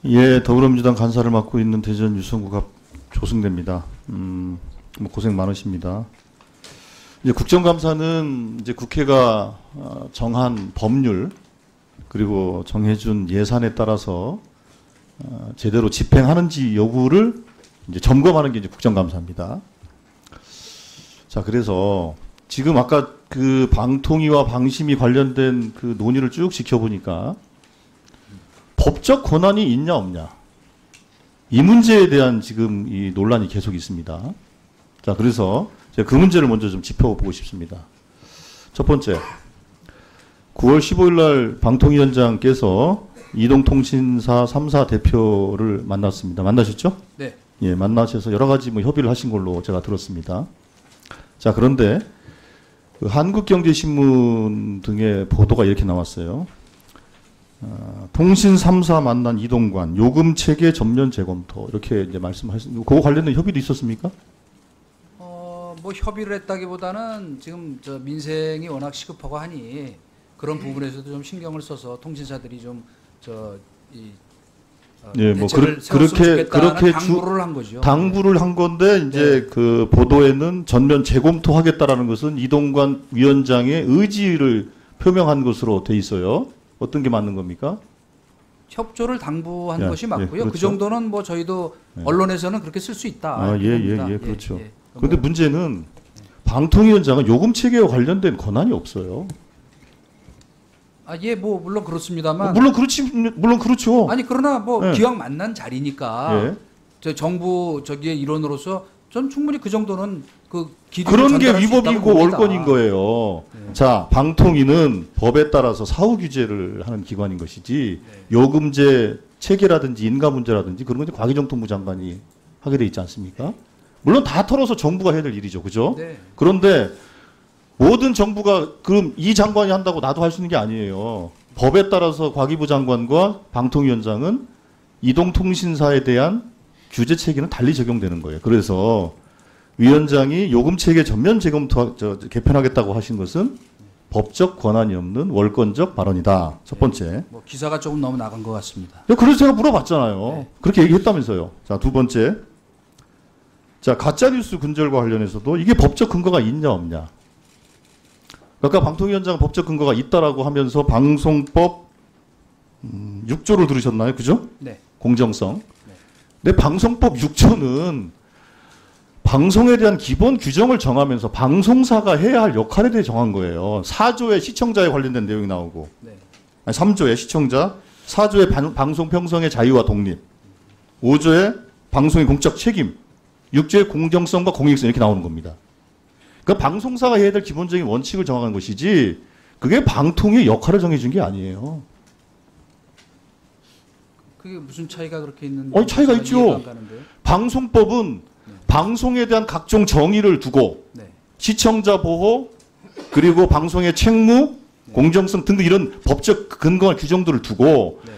예, 더불어민주당 간사를 맡고 있는 대전 유성구갑 조승대입니다. 뭐 고생 많으십니다. 이제 국정감사는 이제 국회가 정한 법률 그리고 정해준 예산에 따라서 제대로 집행하는지 여부를 이제 점검하는 게 이제 국정감사입니다. 자, 그래서 지금 아까 그 방통위와 방심위 관련된 그 논의를 쭉 지켜보니까 법적 권한이 있냐 없냐 이 문제에 대한 지금 이 논란이 계속 있습니다. 자, 그래서 제가 그 문제를 먼저 좀 짚어보고 싶습니다. 첫 번째, 9월 15일 날 방통위원장께서 이동통신사 3사 대표를 만났습니다. 만나셨죠? 네. 예, 만나셔서 여러 가지 뭐 협의를 하신 걸로 제가 들었습니다. 자, 그런데 그 한국경제신문 등의 보도가 이렇게 나왔어요. 통신 3사 만난 이동관 요금 체계 전면 재검토 이렇게 이제 말씀하셨는데 그거 관련된 협의도 있었습니까? 뭐 협의를 했다기보다는 지금 저 민생이 워낙 시급하고 하니 그런 부분에서도 좀 신경을 써서 통신사들이 예, 뭐 그렇게 당부를 한 건데 이제 네. 그 보도에는 전면 재검토하겠다라는 것은 이동관 위원장의 의지를 표명한 것으로 돼 있어요. 어떤 게 맞는 겁니까? 협조를 당부한 예, 것이 맞고요. 예, 그렇죠. 그 정도는 뭐 저희도 예. 언론에서는 그렇게 쓸 수 있다. 아, 예, 봅니다. 그렇죠. 예. 그런데 문제는 방통위원장은 요금 체계와 관련된 권한이 없어요. 예, 뭐 물론 그렇습니다만. 물론 그렇죠. 아니 그러나 뭐 예. 기왕 만난 자리니까 예. 저 정부 저기의 일원으로서 전 충분히 그 정도는 그 기준을 그런 게 전달할 수 있다고 위법이고 봅니다. 월권인 거예요. 네. 자, 방통위는 법에 따라서 사후 규제를 하는 기관인 것이지 요금제 체계라든지 인가 문제라든지 그런 건 이제 과기정통부 장관이 하게 돼 있지 않습니까? 물론 다 털어서 정부가 해야 될 일이죠. 그죠? 네. 그런데 모든 정부가 그럼 이 장관이 한다고 나도 할 수 있는 게 아니에요. 법에 따라서 과기부 장관과 방통위원장은 이동통신사에 대한 규제 체계는 달리 적용되는 거예요. 그래서 위원장이 요금 체계 전면 재검토 개편하겠다고 하신 것은 법적 권한이 없는 월권적 발언이다. 첫 번째. 뭐 기사가 조금 너무 나간 것 같습니다. 그래서 제가 물어봤잖아요. 네. 그렇게 얘기했다면서요. 자, 두 번째. 자, 가짜뉴스 근절과 관련해서도 이게 법적 근거가 있냐 없냐. 아까 방통위원장 법적 근거가 있다라고 하면서 방송법 6조를 들으셨나요? 그죠? 네. 공정성. 근데 방송법 6조는 방송에 대한 기본 규정을 정하면서 방송사가 해야 할 역할에 대해 정한 거예요. 4조에 시청자에 관련된 내용이 나오고, 네. 아니, 3조에 시청자, 4조에 방송 평성의 자유와 독립, 5조에 방송의 공적 책임, 6조에 공정성과 공익성 이렇게 나오는 겁니다. 그러니까 방송사가 해야 될 기본적인 원칙을 정한 것이지 그게 방통위의 역할을 정해준 게 아니에요. 그게 무슨 차이가 그렇게 있는지 아니, 차이가 있죠. 이해가 안 가는데요. 방송법은 방송에 대한 각종 정의를 두고 네. 시청자 보호 그리고 방송의 책무, 공정성 등등 이런 법적 근거와 규정들을 두고 네.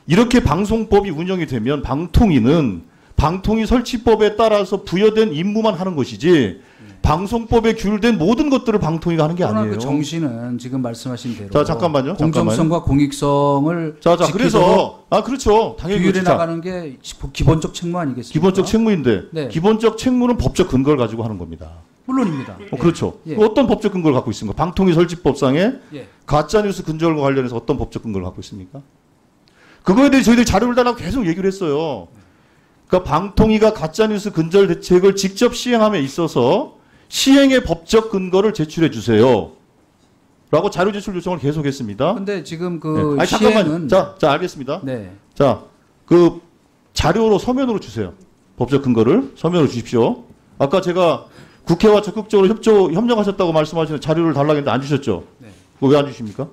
이렇게 방송법이 운영이 되면 방통위는 방통위 설치법에 따라서 부여된 임무만 하는 것이지 방송법에 규율된 모든 것들을 방통위가 하는 게 그러나 아니에요. 그 정신은 지금 말씀하신 대로 자, 잠깐만요. 공정성과 공익성을 자, 지키도록 그래서 그렇죠. 당연히 규율해 그렇죠. 나가는 게 기본적 책무 아니겠습니까? 기본적 책무인데 네. 기본적 책무는 법적 근거를 가지고 하는 겁니다. 물론입니다. 그렇죠. 예. 어떤 법적 근거를 갖고 있습니까? 방통위 설치법상에 예. 가짜뉴스 근절과 관련해서 어떤 법적 근거를 갖고 있습니까? 그거에 대해 저희들이 자료를 달라고 계속 얘기를 했어요. 그러니까 방통위가 가짜뉴스 근절 대책을 직접 시행함에 있어서 시행의 법적 근거를 제출해 주세요. 라고 자료 제출 요청을 계속했습니다. 근데 지금 그 아니, 잠깐만요. 시행은 자, 알겠습니다. 네. 자, 그 자료로 서면으로 주세요. 법적 근거를 서면으로 주십시오. 아까 제가 국회와 적극적으로 협력하셨다고 말씀하시는 자료를 달라고 했는데 안 주셨죠? 네. 그거 왜 안 주십니까?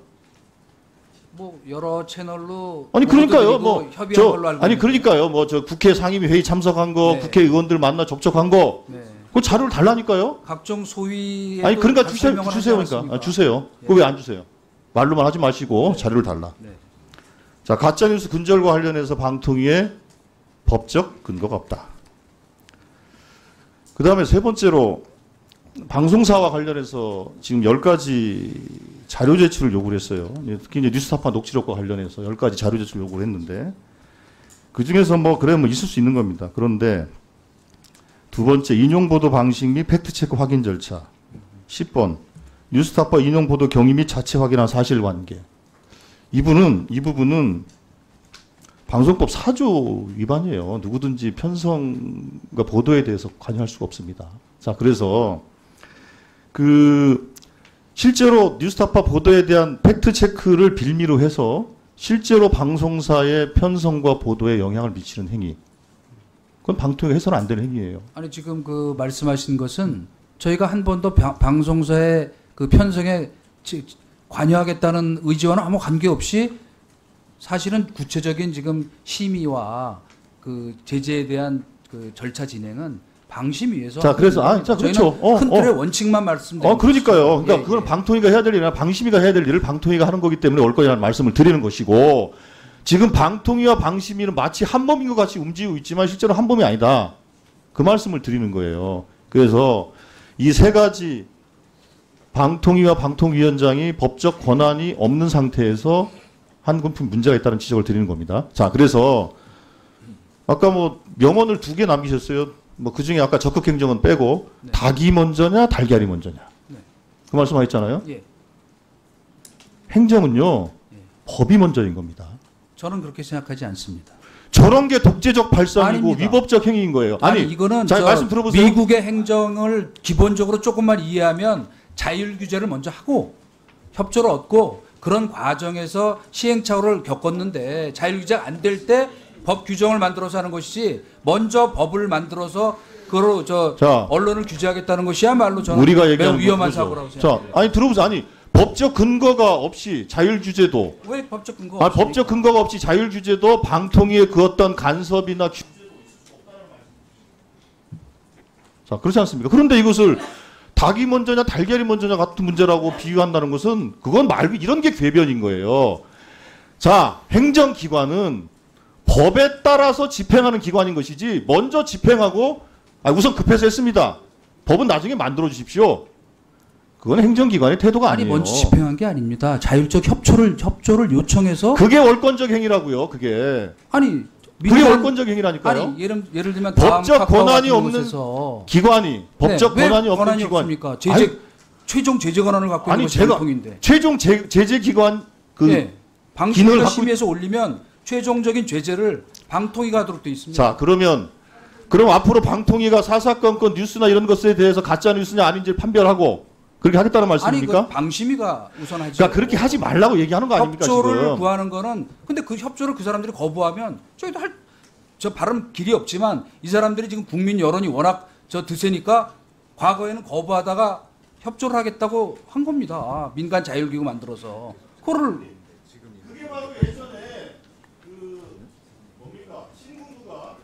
뭐 여러 채널로 아니 그러니까요. 협의한 걸로 알고 있는데. 그러니까요. 뭐 저 국회 상임위 회의 참석한 거, 네. 국회의원들 만나 접촉한 거, 네. 그 자료를 달라니까요. 각종 소위 아니 그러니까 주세요, 그러니까 주세요. 예. 그거 왜 안 주세요? 말로만 하지 마시고 자료를 달라. 네. 자, 가짜뉴스 근절과 관련해서 방통위에 법적 근거가 없다. 그 다음에 세 번째로 방송사와 관련해서 지금 10가지 자료 제출을 요구를 했어요. 특히 이제 뉴스타파 녹취록과 관련해서 10가지 자료 제출 요구를 했는데 그 중에서 뭐 그래 뭐 있을 수 있는 겁니다. 그런데 두 번째 인용 보도 방식 및 팩트 체크 확인 절차. 10번 뉴스타파 인용 보도 경위 및 자체 확인한 사실관계. 이 부분은 방송법 4조 위반이에요. 누구든지 편성과 보도에 대해서 관여할 수가 없습니다. 자, 그래서 실제로 뉴스타파 보도에 대한 팩트 체크를 빌미로 해서 실제로 방송사의 편성과 보도에 영향을 미치는 행위. 그건 방통위가 해서는 안 되는 행위예요. 아니 지금 그 말씀하신 것은 저희가 한 번도 방송사의 그 편성에 관여하겠다는 의지와는 아무 관계없이 사실은 구체적인 지금 심의와 그 제재에 대한 그 절차 진행은 방심위에서. 자, 그래서 그렇죠. 큰 틀의 원칙만 말씀드립니다. 그러니까요. 그러니까 예, 그건 예. 방통위가 해야 될 일이나 방심위가 해야 될 일을 방통위가 하는 거기 때문에 올 거라는 말씀을 드리는 것이고, 지금 방통위와 방심위는 마치 한 몸인 것 같이 움직이고 있지만 실제로 한 몸이 아니다. 그 말씀을 드리는 거예요. 그래서 이 세 가지 방통위와 방통위원장이 법적 권한이 없는 상태에서 한 건 문제가 있다는 지적을 드리는 겁니다. 자, 그래서 아까 뭐 명언을 2개 남기셨어요. 뭐 그중에 아까 적극 행정은 빼고 네. 닭이 먼저냐 달걀이 먼저냐. 네. 그 말씀하셨잖아요. 예. 행정은요. 예. 법이 먼저인 겁니다. 저는 그렇게 생각하지 않습니다. 저런 게 독재적 발상이고 아닙니다. 위법적 행위인 거예요. 아니 이거는 자, 말씀 들어보세요. 미국의 행정을 기본적으로 조금만 이해하면 자율 규제를 먼저 하고 협조를 얻고 그런 과정에서 시행착오를 겪었는데 자율 규제가 안 될 때 법 규정을 만들어서 하는 것이지 먼저 법을 만들어서 그로 언론을 규제하겠다는 것이야말로 저는 우리가 매우 얘기하는 위험한 거죠. 사고라고 자, 생각합니다. 아니 들어보세요. 아니 법적 근거가 없이 자율 규제도 왜 법적 근거? 법적 근거가 없이 자율 규제도 방통위의 그 어떤 간섭이나 자, 그렇지 않습니까? 그런데 이것을 닭이 먼저냐 달걀이 먼저냐 같은 문제라고 비유한다는 것은 그건 말고 이런 게 궤변인 거예요. 자, 행정기관은 법에 따라서 집행하는 기관인 것이지 먼저 집행하고 우선 급해서 했습니다. 법은 나중에 만들어 주십시오. 그건 행정기관의 태도가 아니 아니에요. 먼저 집행한 게 아닙니다. 자율적 협조를 요청해서 그게 월권적 행위라고요. 그게 월권적 행위라니까요. 아니 예를 들면 법적 권한이 없는 곳에서 기관이 법적 왜 권한이 없는 기관 없습니까? 아니, 최종 제재 권한을 갖고 있는 것이 방통위인데. 최종 제재 기관 기능을 방통위가 갖고 심의해서 올리면 최종적인 제재를 방통위가 하도록 되어 있습니다. 자, 그럼 앞으로 방통위가 사사건건 뉴스나 이런 것에 대해서 가짜 뉴스냐 아닌지를 판별하고 그렇게 하겠다는 말씀입니까? 아니, 방심위가 우선하죠. 그러니까 그렇게 하지 말라고 얘기하는 거 아닙니까? 협조를 지금. 구하는 거는 근데 그 협조를 그 사람들이 거부하면 저희도 저 발음 길이 없지만 이 사람들이 지금 국민 여론이 워낙 드세니까 과거에는 거부하다가 협조를 하겠다고 한 겁니다. 민간 자율기구 만들어서 그거를 그게 바로 예전에 신군부가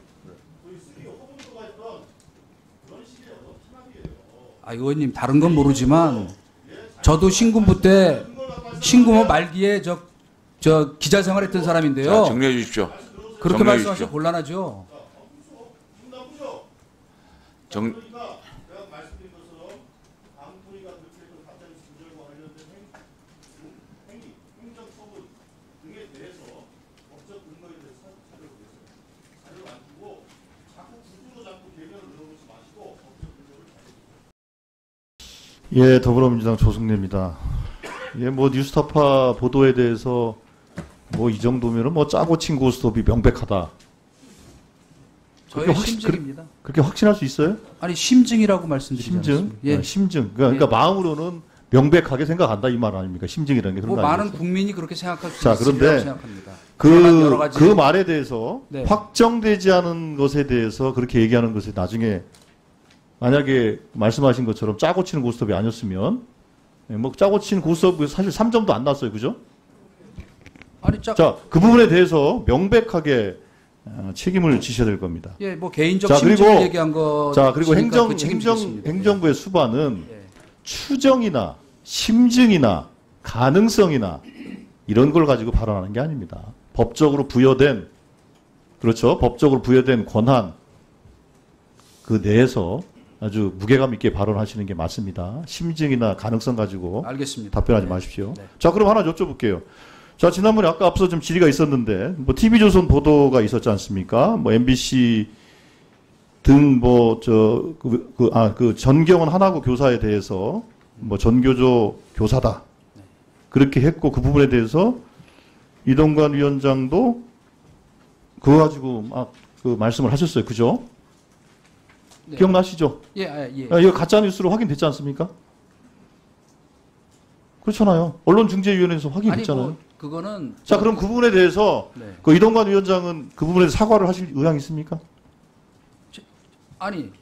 수리 허공부가 했던 그런 식의 탄압이에요. 의원님 다른 건 모르지만 저도 신군부 때 신군부 말기에 저 기자 생활했던 사람인데요. 자, 정리해 주십시오. 그렇게 정리해 말씀하시면 주십시오. 곤란하죠. 예, 더불어민주당 조승래입니다. 예, 뭐 뉴스타파 보도에 대해서 뭐 이 정도면은 뭐 짜고 친 고스톱이 명백하다. 저의 심증입니다. 그렇게 확신할 수 있어요? 아니 심증이라고 말씀드리지 심증? 않습니다. 예. 심증. 그러니까 마음으로는 명백하게 생각한다 이 말 아닙니까? 심증이라는 게 그런 거 많은 아니겠어요? 국민이 그렇게 생각할 수 자, 있으리라고 그런데 생각합니다. 다만 여러 가지- 그 말에 대해서 네. 확정되지 않은 것에 대해서 그렇게 얘기하는 것이 나중에 만약에 말씀하신 것처럼 짜고 치는 고스톱이 아니었으면 뭐 짜고 치는 고스톱 사실 3점도 안 났어요. 그죠? 아니 자, 그 부분에 대해서 명백하게 책임을 지셔야 될 겁니다. 예, 뭐 개인적 자, 심증을 그리고- 얘기한 거. 자, 그리고 책임지겠습니다. 행정부의 수반은 예. 추정이나 심증이나 가능성이나 이런 걸 가지고 발언하는 게 아닙니다. 법적으로 부여된 권한 그 내에서 아주 무게감 있게 발언하시는 게 맞습니다. 심증이나 가능성 가지고 알겠습니다. 답변하지 네. 마십시오. 네. 자, 그럼 하나 여쭤볼게요. 자, 지난번에 아까 앞서 좀 질의가 있었는데, 뭐, TV조선 보도가 있었지 않습니까? 뭐, MBC 등 뭐, 전경원 하나고 교사에 대해서 뭐, 전교조 교사다. 그렇게 했고, 그 부분에 대해서 이동관 위원장도 그거 가지고 막 그 말씀을 하셨어요. 그죠? 네. 기억나시죠? 예. 이거 가짜뉴스로 확인됐지 않습니까? 그렇잖아요. 언론중재위원회에서 확인됐잖아요. 아니, 뭐 그거는 자, 그럼 그 부분에 대해서 네. 그 이동관 위원장은 그 부분에 대해서 사과를 하실 의향이 있습니까? 아니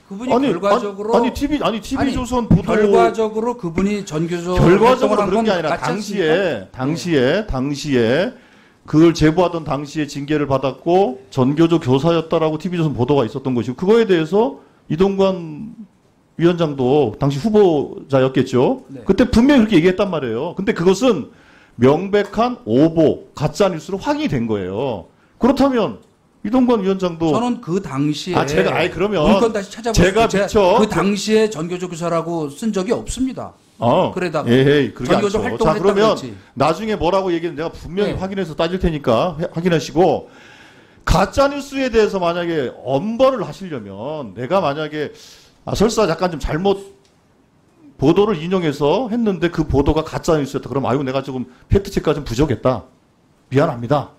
그분이 결과적으로 아니 TV조선 보도 결과적으로 그분이 전교조 결과적으로 활동을 그런 한 게 건 아니라 같지 않습니까? 당시에 그걸 제보하던 당시에 징계를 받았고 전교조 교사였다라고 TV조선 보도가 있었던 것이고 그거에 대해서 이동관 위원장도 당시 후보자였겠죠. 네. 그때 분명히 그렇게 얘기했단 말이에요. 근데 그것은 명백한 오보, 가짜 뉴스로 확인이 된 거예요. 그렇다면 이동관 위원장도 저는 그 당시에 그러면 물건 다시 찾아보세요. 제가 그 당시에 전교조 교사라고 쓴 적이 없습니다. 그러다가 그게 전교조 아니죠. 활동을 자, 했다고 그러면 했지. 나중에 뭐라고 얘기는 내가 분명히 네. 확인해서 따질 테니까 확인하시고 가짜 뉴스에 대해서 만약에 엄벌을 하시려면 내가 만약에 설사 약간 좀 잘못 보도를 인용해서 했는데 그 보도가 가짜 뉴스였다. 그럼 아이고 내가 조금 팩트 체크가 좀 부족했다. 미안합니다.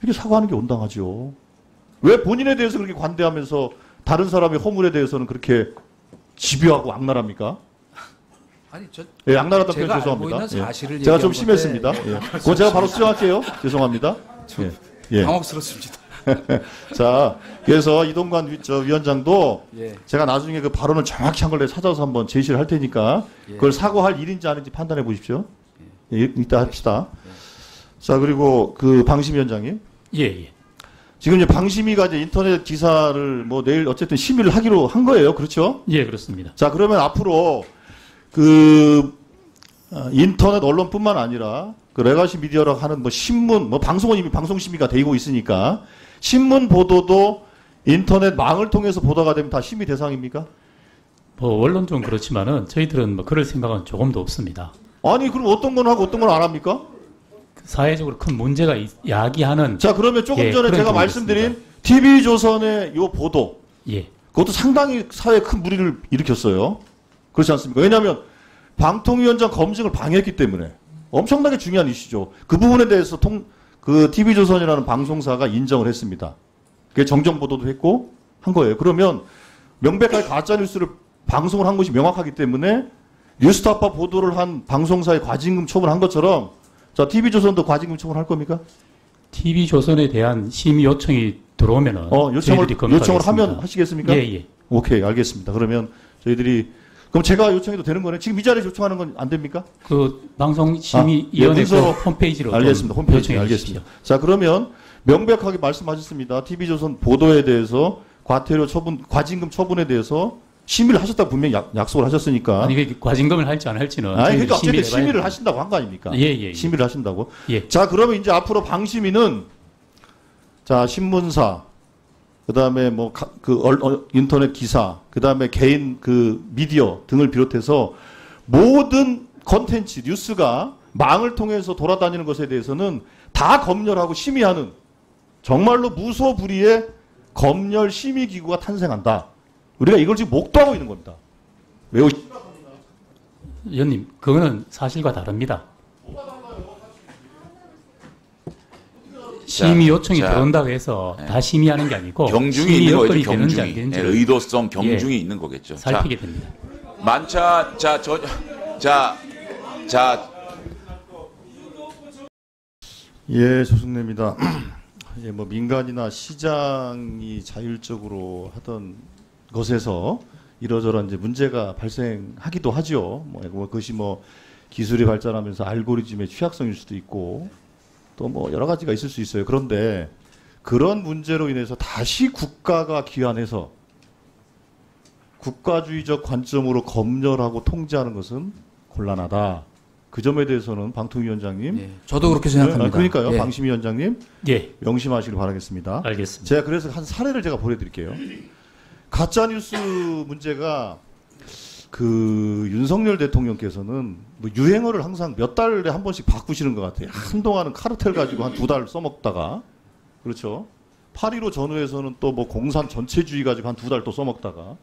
이렇게 사과하는 게 온당하죠. 왜 본인에 대해서 그렇게 관대하면서 다른 사람의 허물에 대해서는 그렇게 집요하고 악랄합니까? 아니 예, 악랄하다는 제가 표현 알고 있는 죄송합니다. 사실을 제가 좀 얘기한 심했습니다. 건데, 예. 그건 제가 바로 수정할게요. 죄송합니다. 예. 당혹스럽습니다. 자, 그래서 이동관 위원장도 예. 제가 나중에 그 발언을 정확히 한 걸 찾아서 한번 제시를 할 테니까 예. 그걸 사과할 일인지 아닌지 판단해 보십시오. 예, 이따 합시다. 자, 그리고 그 방심위원장님. 예. 지금 이제 방심위가 이제 인터넷 기사를 뭐 내일 어쨌든 심의를 하기로 한 거예요. 그렇죠? 예, 그렇습니다. 자, 그러면 앞으로 그 인터넷 언론뿐만 아니라 그 레가시 미디어라고 하는 뭐 신문, 뭐 방송은 이미 방송 심의가 되고 있으니까 신문 보도도 인터넷 망을 통해서 보도가 되면 다 심의 대상입니까? 뭐 원론적은 그렇지만은 저희들은 뭐 그럴 생각은 조금도 없습니다. 아니, 그럼 어떤 건 하고 어떤 건 안 합니까? 사회적으로 큰 문제가 야기하는 자, 그러면 조금 예, 전에 그런 제가 부분이 말씀드린 TV조선의 요 보도, 예. 그것도 상당히 사회에 큰 무리를 일으켰어요. 그렇지 않습니까? 왜냐하면 방통위원장 검증을 방해했기 때문에 엄청나게 중요한 이슈죠. 그 부분에 대해서 그 TV조선이라는 방송사가 인정을 했습니다. 그게 정정 보도도 했고 한 거예요. 그러면 명백하게 가짜 뉴스를 방송을 한 것이 명확하기 때문에 뉴스타파 보도를 한 방송사에 과징금 처분한 것처럼 자, TV조선도 과징금 처분할 겁니까? TV조선에 대한 심의 요청이 들어오면은 저희들이 요청을 하면 검토하겠습니다. 하시겠습니까? 예. 오케이, 알겠습니다. 그러면 저희들이 그럼 제가 요청해도 되는 거네. 지금 이 자리에 요청하는 건 안 됩니까? 그 방송심의위원회 문서로 홈페이지로 알겠습니다. 홈페이지 요청해 알겠습니다. 주십시오. 자, 그러면 명백하게 말씀하셨습니다. TV조선 보도에 대해서 과태료 처분, 과징금 처분에 대해서 심의를 하셨다고 분명히 약속을 하셨으니까. 아니 그 과징금을 할지 안 할지는 그러니까 저희들이 어쨌든 심의를 해봐야 하신다고 한 거 아닙니까? 예. 심의를 하신다고. 예. 자, 그러면 이제 앞으로 방심위는 자, 신문사, 그다음에 뭐 인터넷 기사, 그다음에 개인 그 미디어 등을 비롯해서 모든 컨텐츠 뉴스가 망을 통해서 돌아다니는 것에 대해서는 다 검열하고 심의하는 정말로 무소불위의 검열 심의 기구가 탄생한다. 우리가 이걸 지금 목도하고 있는 겁니다. 매우 위원님, 그거는 사실과 다릅니다. 심의 요청이 들어온다고 해서 다 심의하는 게 아니고 경중이 심의 있는 거죠. 여건이 되는지 안 경중이. 되는지 의도성 경중이 있는 거겠죠. 살피게 됩니다. 만차 예, 조승래입니다. 예, 뭐 민간이나 시장이 자율적으로 하던 것에서 이러저런 이제 문제가 발생하기도 하죠. 뭐 그것이 뭐 기술이 발전하면서 알고리즘의 취약성일 수도 있고 또 뭐 여러 가지가 있을 수 있어요. 그런데 그런 문제로 인해서 다시 국가가 기한해서 국가주의적 관점으로 검열하고 통제하는 것은 곤란하다. 그 점에 대해서는 방통위원장님, 예, 저도 그렇게 생각합니다. 그러니까요, 예. 방심위원장님, 예, 명심하시길 바라겠습니다. 알겠습니다. 제가 그래서 한 사례를 제가 보내드릴게요. 가짜 뉴스 문제가 그 윤석열 대통령께서는 뭐 유행어를 항상 몇 달에 한 번씩 바꾸시는 것 같아요. 한동안은 카르텔 가지고 한 2달 써먹다가, 그렇죠. 8.15 전후에서는 또 뭐 공산 전체주의 가지고 한 2달 또 써먹다가,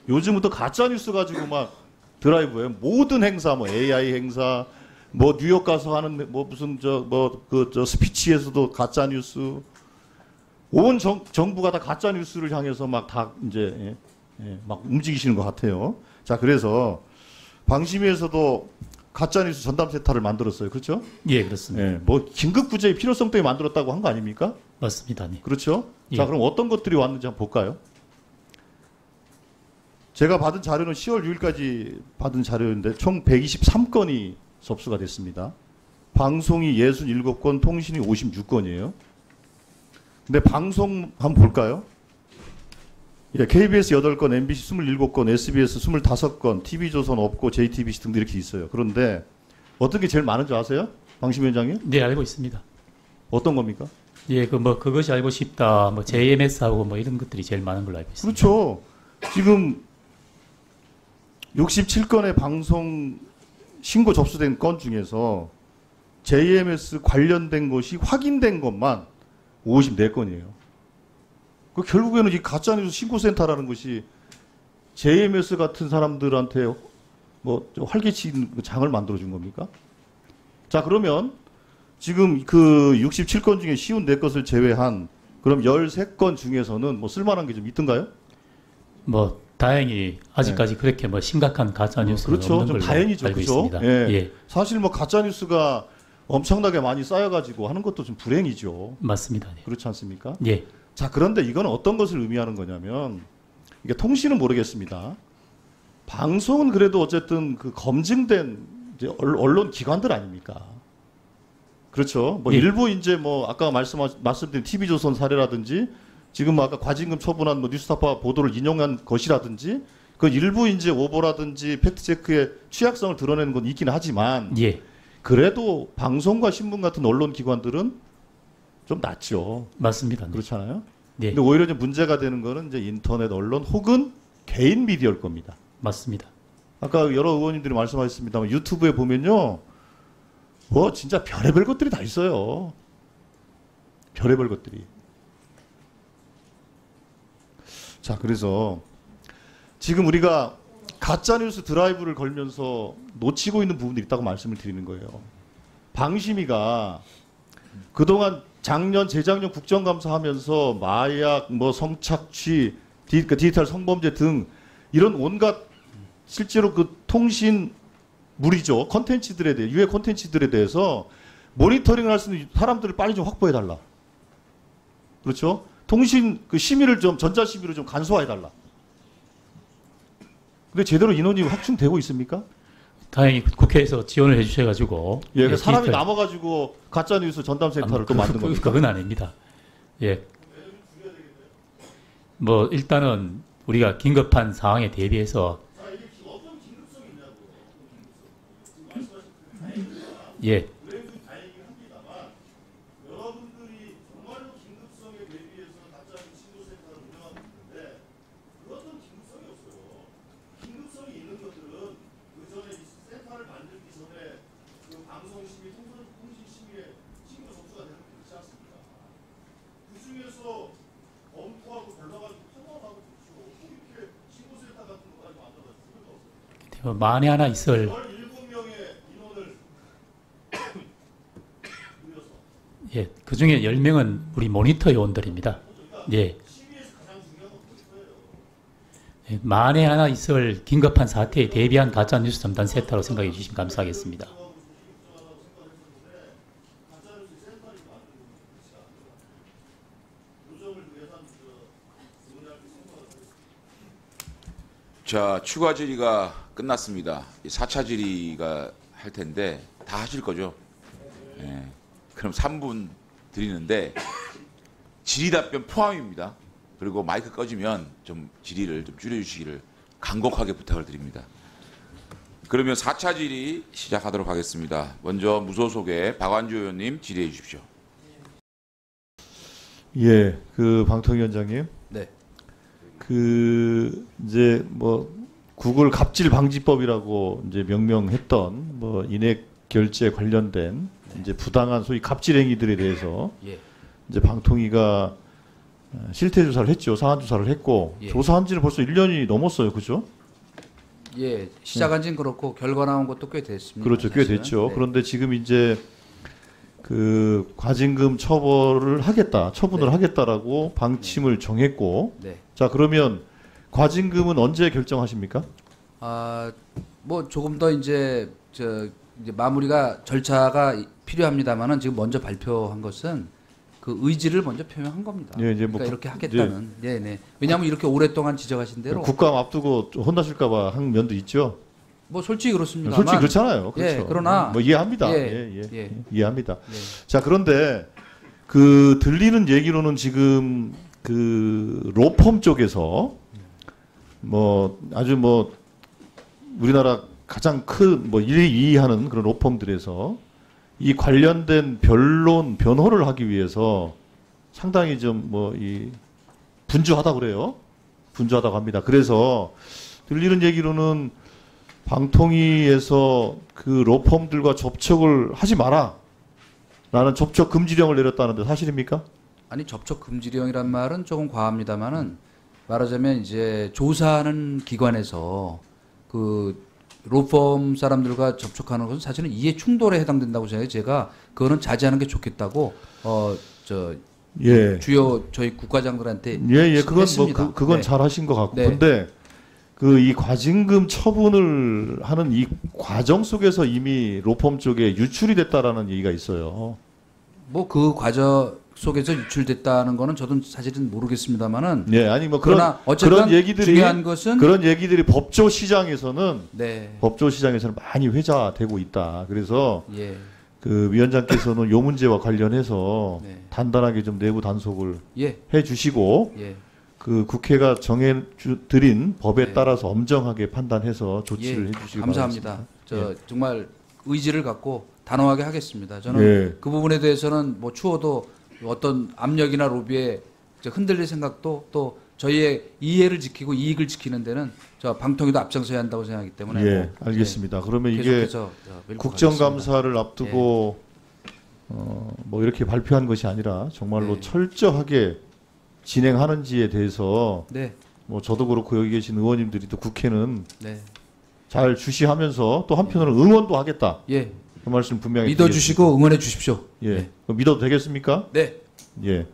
요즘은 또 가짜뉴스 가지고 막 드라이브에 모든 행사, 뭐 AI 행사, 뭐 뉴욕 가서 하는 뭐 무슨 저 스피치에서도 가짜뉴스, 온 정부가 다 가짜뉴스를 향해서 막 다 이제 막 움직이시는 것 같아요. 자, 그래서 방심위에서도 가짜뉴스 전담센터를 만들었어요. 그렇죠? 예, 그렇습니다. 예, 뭐 긴급 구제의 필요성 때문에 만들었다고 한 거 아닙니까? 맞습니다. 네. 그렇죠? 예. 자, 그럼 어떤 것들이 왔는지 한번 볼까요? 제가 받은 자료는 10월 6일까지 받은 자료인데 총 123건이 접수가 됐습니다. 방송이 67건, 통신이 56건이에요. 근데 방송 한번 볼까요? 예, KBS 8건, MBC 27건, SBS 25건, TV조선 없고 JTBC 등등 이렇게 있어요. 그런데 어떤 게 제일 많은 줄 아세요? 방심위원장님? 네, 알고 있습니다. 어떤 겁니까? 예, 그 뭐 그것이 알고 싶다, 뭐 JMS하고 뭐 이런 것들이 제일 많은 걸로 알고 있습니다. 그렇죠. 지금 67건의 방송 신고 접수된 건 중에서 JMS 관련된 것이 확인된 것만 54건이에요. 그 결국에는 이 가짜뉴스 신고센터라는 것이 JMS 같은 사람들한테 뭐 활개치는 장을 만들어준 겁니까? 자, 그러면 지금 그 67건 중에 쉬운 4것을 제외한 그럼 13건 중에서는 뭐 쓸만한 게 좀 있던가요? 뭐 다행히 아직까지 그렇게 뭐 심각한 가짜 뉴스는 그렇죠. 없는 좀 걸로 다행이죠. 알고 그렇죠? 있습니다. 예. 예, 사실 뭐 가짜 뉴스가 엄청나게 많이 쌓여가지고 하는 것도 좀 불행이죠. 맞습니다. 네. 그렇지 않습니까? 예, 자, 그런데 이건 어떤 것을 의미하는 거냐면 이게 통신은 모르겠습니다. 방송은 그래도 어쨌든 그 검증된 이제 언론 기관들 아닙니까? 그렇죠. 뭐 예. 일부 이제 뭐 아까 말씀드린 TV조선 사례라든지 지금 뭐 아까 과징금 처분한 뭐 뉴스타파 보도를 인용한 것이라든지 그 일부 이제 오보라든지 팩트체크의 취약성을 드러내는 건 있긴 하지만 예, 그래도 방송과 신문 같은 언론 기관들은 좀 낫죠. 맞습니다. 네. 그렇잖아요. 네, 근데 오히려 이제 문제가 되는 거는 이제 인터넷 언론 혹은 개인 미디어일 겁니다. 맞습니다. 아까 여러 의원님들이 말씀하셨습니다만 유튜브에 보면요, 뭐 진짜 별의별 것들이 다 있어요. 별의별 것들이. 자, 그래서 지금 우리가 가짜뉴스 드라이브를 걸면서 놓치고 있는 부분들이 있다고 말씀을 드리는 거예요. 방심위가 그동안 작년, 재작년 국정감사 하면서 마약, 뭐 성착취, 디지털 성범죄 등 이런 온갖 실제로 그 통신물이죠. 콘텐츠들에 대해, 유해 콘텐츠들에 대해서 모니터링을 할 수 있는 사람들을 빨리 좀 확보해달라. 그렇죠? 통신 그 심의를 좀, 전자심의를 좀 간소화해달라. 근데 제대로 인원이 확충되고 있습니까? 다행히 국회에서 지원을 해주셔가지고 예, 그 사람이 디지털- 남아가지고 가짜뉴스 전담센터를 또 만든 겁니다. 그건 아닙니다. 예. 뭐 일단은 우리가 긴급한 상황에 대비해서 예, 여러분들이 정말로 긴급성에 대비해서 가짜뉴스 신고센터를 운영하고 있는데 그 어떤 긴급성이 없어요. 긴급성이 있는 것들은 그 전에 이 센터를 만들기 전에 그 방송심의 통신심의에 신고 접수가 되는 게 그렇지 않습니까? 그 중에서 검토하고 골라가지고 판단하고 그렇죠. 이렇게 신고센터 같은 거까지 만들어서 필요가 없어요. 만에 하나 있을 17명의 인원을 늘려서 예, 그 중에 10명은 우리 모니터 요원들입니다. 예. 예, 만에 하나 있을 긴급한 사태에 대비한 가짜 뉴스 전담 센터로 생각해 주시면 감사하겠습니다. 자, 추가 질의가 끝났습니다. 4차 질의가 할 텐데 다 하실 거죠? 예. 그럼 3분 드리는데 질의 답변 포함입니다. 그리고 마이크 꺼지면 좀 질의를 좀 줄여주시기를 간곡하게 부탁을 드립니다. 그러면 4차 질의 시작하도록 하겠습니다. 먼저 무소속의 박완주 의원님 질의해 주십시오. 예, 그 방통위원장님. 네. 그 이제 뭐 구글 갑질 방지법이라고 이제 명명했던 뭐 인액 결제 관련된 이제 부당한 소위 갑질 행위들에 대해서 예. 이제 방통위가 실태 조사를 했죠. 사안 조사를 했고 예. 조사한 지는 벌써 1년이 넘었어요. 그죠? 예, 시작한 지는 그렇고 결과 나온 것도 꽤 됐습니다. 그렇죠. 꽤 사실은. 됐죠. 네. 그런데 지금 이제 그 과징금 처벌을 하겠다, 처분을 네. 하겠다라고 방침을 정했고, 네. 자 그러면 과징금은 언제 결정하십니까? 아, 뭐 조금 더 이제 이제 마무리가 절차가 필요합니다만은 지금 먼저 발표한 것은 그 의지를 먼저 표명한 겁니다. 예, 이제 뭐 그러니까 이렇게 하겠다는. 네, 네. 왜냐하면 이렇게 오랫동안 지적하신 대로 국감 앞두고 혼나실까봐 한 면도 있죠. 뭐 솔직히 그렇습니다만. 솔직히 그렇잖아요. 그렇죠. 예, 그러나 뭐 이해합니다. 예, 예, 예. 이해합니다. 네. 자 그런데 그 들리는 얘기로는 지금 그 로펌 쪽에서 뭐 아주 뭐 우리나라 가장 큰 뭐 1위, 2위 하는 그런 로펌들에서 이 관련된 변호를 하기 위해서 상당히 좀 뭐 이 분주하다고 그래요. 분주하다고 합니다. 그래서 들리는 얘기로는 방통위에서 그 로펌들과 접촉을 하지 마라 라는 접촉 금지령을 내렸다는데 사실입니까? 아니 접촉 금지령이란 말은 조금 과합니다만은 말하자면 이제 조사하는 기관에서 그 로펌 사람들과 접촉하는 것은 사실은 이해 충돌에 해당된다고 생각해요. 제가 그거는 자제하는 게 좋겠다고 예. 주요 저희 국가장들한테 예, 그건 했습니다. 뭐 그건 네. 잘 하신 것 같고. 네. 근데 그 이 과징금 처분을 하는 이 과정 속에서 이미 로펌 쪽에 유출이 됐다라는 얘기가 있어요. 뭐 그 과정 속에서 유출됐다는 거는 저도 사실은 모르겠습니다만은 예, 아니 뭐 그러나 어쨌든 그런 얘기들이 중요한 것은 그런 얘기들이 법조 시장에서는 네. 많이 회자되고 있다. 그래서 예. 그 위원장께서는 요 문제와 관련해서 네. 단단하게 좀 내부 단속을 예. 해 주시고 예. 그 국회가 정해 드린 법에 네. 따라서 엄정하게 판단해서 조치를 해 주시기 감사합니다. 바라겠습니다. 저 정말 의지를 갖고 단호하게 하겠습니다. 저는 예. 그 부분에 대해서는 뭐 추호도 어떤 압력이나 로비에 흔들릴 생각도 또 저희의 이해를 지키고 이익을 지키는 데는 저 방통위도 앞장서야 한다고 생각하기 때문에 예, 뭐, 알겠습니다. 그러면 예, 이게 계속해서 밀고 국정감사를 앞두고 뭐 이렇게 발표한 것이 아니라 정말로 네. 철저하게 진행하는지에 대해서 가겠습니다. 네, 뭐 저도 그렇고 여기 계신 의원님들이 또 국회는 네, 잘 주시하면서 또 한편으로는 응원도 하겠다. 예, 그 말씀 분명히 믿어주시고 응원해 주십시오. 드리겠습니다. 예, 네. 그럼 믿어도 되겠습니까? 네. 예.